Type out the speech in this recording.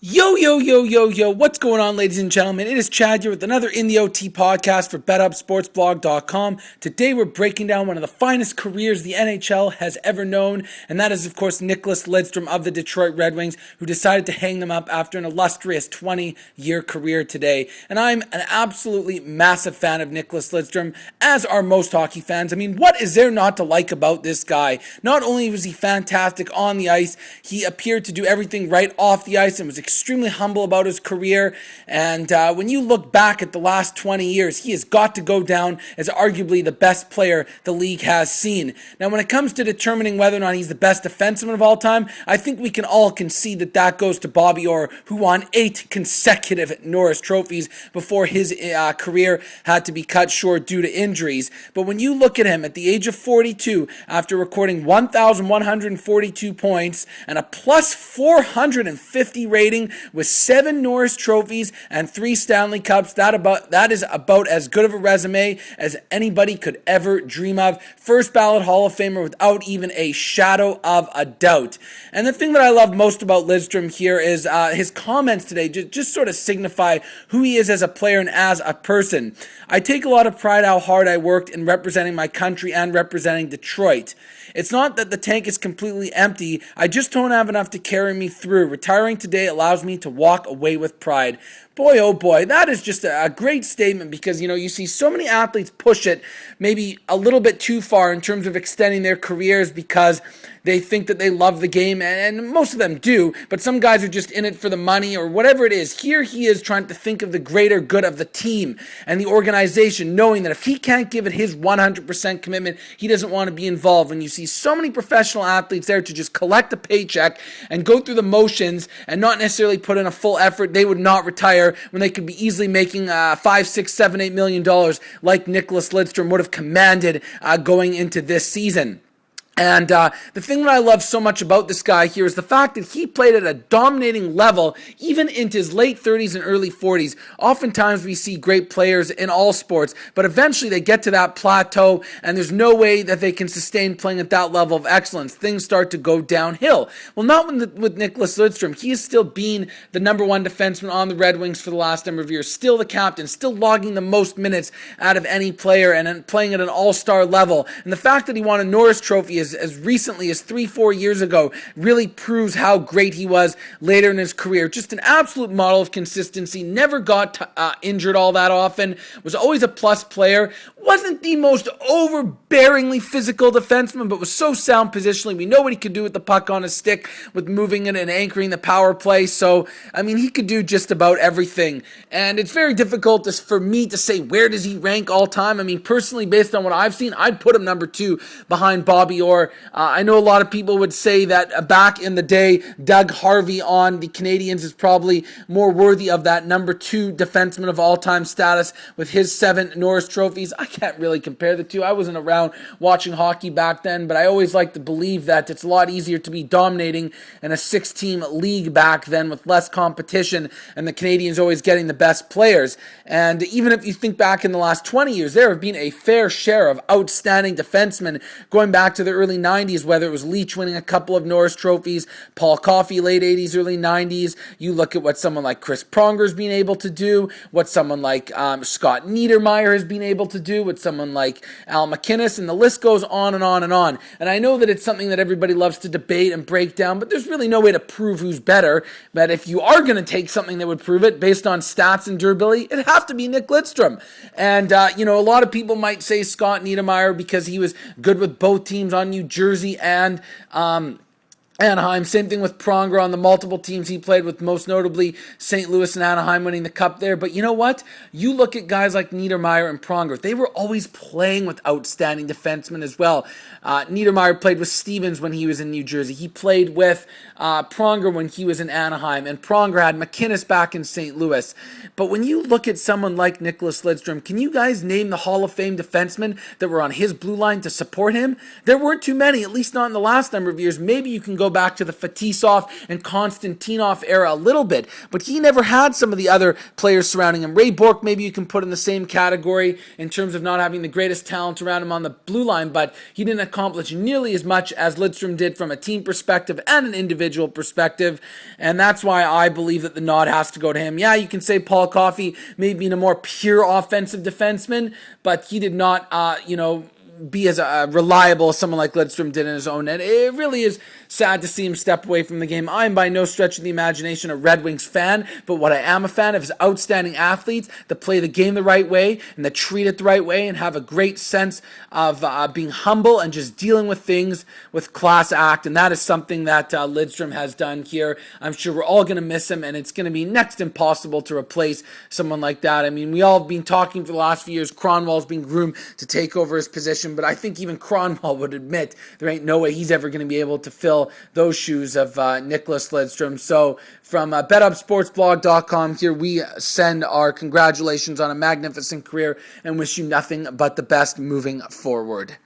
Yo, what's going on, ladies and gentlemen? It is Chad here with another In the OT podcast for BetHubb Sports Blog.com. Today we're breaking down one of the finest careers the NHL has ever known, and that is, of course, Nicklas Lidstrom of the Detroit Red Wings, who decided to hang them up after an illustrious 20-year career today. And I'm an absolutely massive fan of Nicklas Lidstrom, as are most hockey fans. I mean, what is there not to like about this guy? Not only was he fantastic on the ice, he appeared to do everything right off the ice and was extremely humble about his career, and when you look back at the last 20 years, he has got to go down as arguably the best player the league has seen. Now, when it comes to determining whether or not he's the best defenseman of all time, I think we can all concede that that goes to Bobby Orr, who won 8 consecutive Norris trophies before his career had to be cut short due to injuries. But when you look at him at the age of 42, after recording 1,142 points and a plus 450 rating, with 7 Norris trophies and 3 Stanley Cups, that is about as good of a resume as anybody could ever dream of. First ballot Hall of Famer without even a shadow of a doubt. And the thing that I love most about Lidstrom here is his comments today just sort of signify who he is as a player and as a person. I take a lot of pride how hard I worked in representing my country and representing Detroit. It's not that the tank is completely empty, I just don't have enough to carry me through. Retiring today allows me to walk away with pride. Boy, oh boy, that is just a great statement because, you see so many athletes push it maybe a little bit too far in terms of extending their careers because they think that they love the game, and most of them do, but some guys are just in it for the money or whatever it is. Here he is trying to think of the greater good of the team and the organization, knowing that if he can't give it his 100% commitment, he doesn't want to be involved. When you see so many professional athletes there to just collect a paycheck and go through the motions and not necessarily put in a full effort, they would not retire when they could be easily making $5, $6, $7, $8 million like Nicklas Lidstrom would have commanded going into this season. And the thing that I love so much about this guy here is the fact that he played at a dominating level even into his late 30s and early 40s. Oftentimes we see great players in all sports, but eventually they get to that plateau and there's no way that they can sustain playing at that level of excellence. Things start to go downhill. Well, not with Nicklas Lidstrom. He is still being the number one defenseman on the Red Wings for the last number of years, still the captain, still logging the most minutes out of any player and playing at an all-star level. And the fact that he won a Norris trophy as recently as 3-4 years ago really proves how great he was later in his career. Just an absolute model of consistency, never got injured all that often, was always a plus player, wasn't the most overbearingly physical defenseman, but was so sound positionally. We know what he could do with the puck on his stick, with moving it and anchoring the power play. So, I mean, he could do just about everything. And it's very difficult for me to say where does he rank all time. I mean, personally, based on what I've seen, I'd put him number 2 behind Bobby Orr. I know a lot of people would say that back in the day, Doug Harvey on the Canadiens is probably more worthy of that number 2 defenseman of all-time status with his 7 Norris trophies. I can't really compare the two. I wasn't around watching hockey back then, but I always like to believe that it's a lot easier to be dominating in a 6-team league back then with less competition, and the Canadiens always getting the best players. And even if you think back in the last 20 years, there have been a fair share of outstanding defensemen going back to the early 90s, whether it was Leach winning a couple of Norris trophies, Paul Coffey late 80s, early 90s. You look at what someone like Chris Pronger's been able to do, what someone like Scott Niedermayer has been able to do, what someone like Al McInnes, and the list goes on and on and on. And I know that it's something that everybody loves to debate and break down, but there's really no way to prove who's better. But if you are going to take something that would prove it based on stats and durability, it'd have to be Nick Lidstrom. And, a lot of people might say Scott Niedermayer because he was good with both teams on New Jersey and Anaheim. Same thing with Pronger on the multiple teams he played with, most notably St. Louis and Anaheim winning the cup there. But you know what? You look at guys like Niedermayer and Pronger. They were always playing with outstanding defensemen as well. Niedermayer played with Stevens when he was in New Jersey. He played with Pronger when he was in Anaheim. And Pronger had McInnes back in St. Louis. But when you look at someone like Nicklas Lidstrom, can you guys name the Hall of Fame defensemen that were on his blue line to support him? There weren't too many, at least not in the last number of years. Maybe you can go go back to the Fetisov and Konstantinov era a little bit, but he never had some of the other players surrounding him. Ray Bourque, maybe you can put in the same category in terms of not having the greatest talent around him on the blue line, but he didn't accomplish nearly as much as Lidstrom did from a team perspective and an individual perspective, and that's why I believe that the nod has to go to him. Yeah, you can say Paul Coffey may be a more pure offensive defenseman, but he did not, be as reliable as someone like Lidstrom did in his own net. It really is sad to see him step away from the game. I'm by no stretch of the imagination a Red Wings fan, but what I am a fan of is outstanding athletes that play the game the right way and that treat it the right way and have a great sense of being humble and just dealing with things with class act, and that is something that Lidstrom has done here. I'm sure we're all going to miss him, and it's going to be next impossible to replace someone like that. I mean, we all have been talking for the last few years, Cronwall's been groomed to take over his position, but I think even Cronwall would admit there ain't no way he's ever going to be able to fill those shoes of Nicklas Lidstrom. So from BetHubbSportsBlog.com here, we send our congratulations on a magnificent career and wish you nothing but the best moving forward.